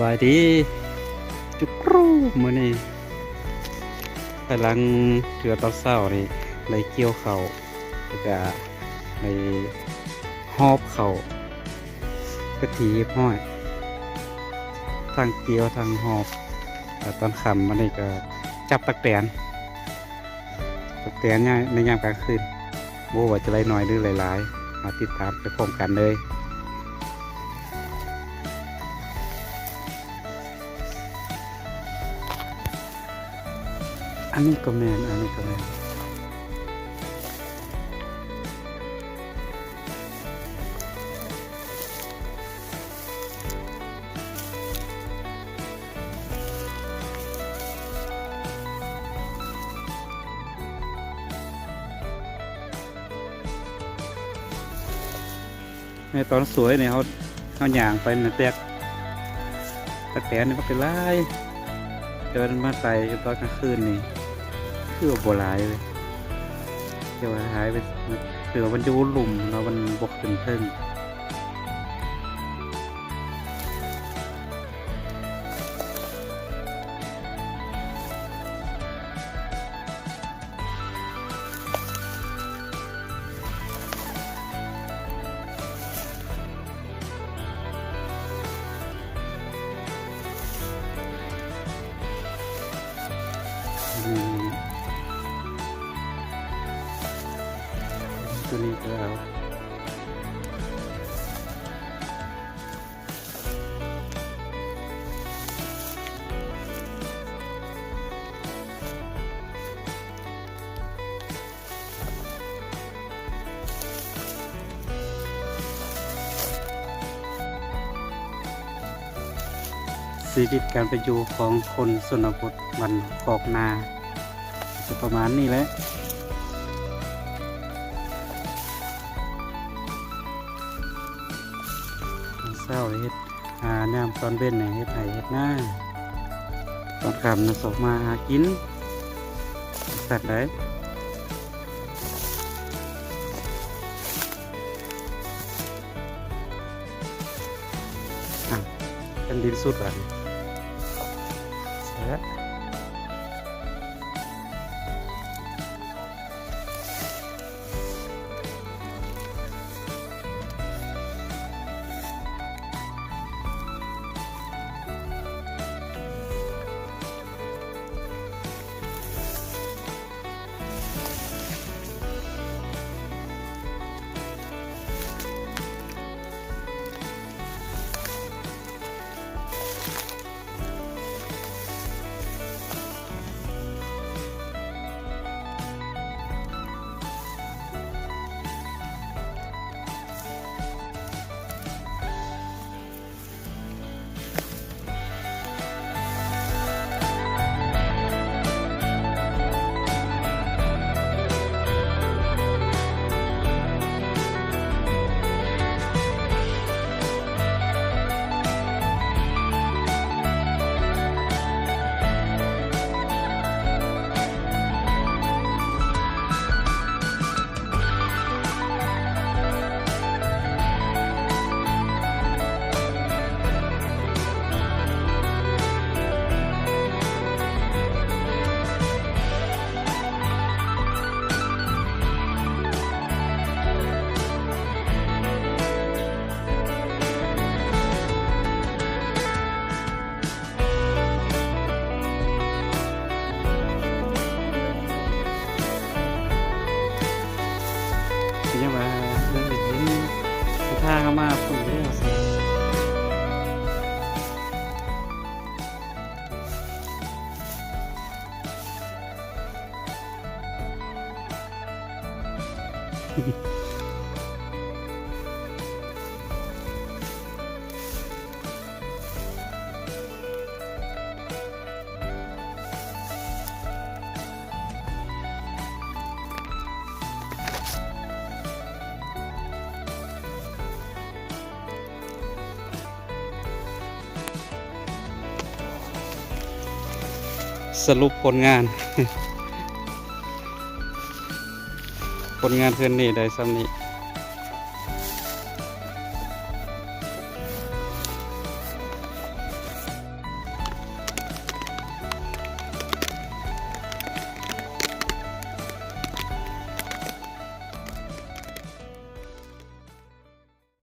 บายดีจุกรูมื้อนี้กำลังเถือตอนเช้านี่ในเกี่ยวเขาแล้วก็ในหอบเขากะทิห้อยทางเกี่ยวทางหอบตอนค่ำมื้อนี้ก็จับตักแตนในยามกลางคืนบ่ว่าจะไล่น้อยหรือหลายๆมาติดตามไปพร้อมกันเลยอันนี้ก็แมนในตอนสวยเนี่ยเขาหย่างไปนะตะแกรงนี่มันเป็นลายเดินมาใส่ตอนกลางคืนนี่คือว่าโบราณเลยเดี๋ยวหายไปเดี๋ยวมันจะวุ่นลุ่มแล้วมันบกขึ้นเพิ่งตัวนี้ก็เอาชีวิตการไปอยู่ของคนชนบทมันกอกนาจะประมาณนี้แหละเศร้าเฮ็ดน้ำตอนเบ็นเฮ็ดไห่เฮ็ดหน้าตอนค่ำน่ะสอกมาหากินสัตว์ได้กันดินสุดอ่ะเสียยังว่าเรื่องเห็นท่าเข้ามาฝุ่นเรื่องสิสรุปผลงาน ผลงานเพื่อนนี่ได้ซ้ำนี้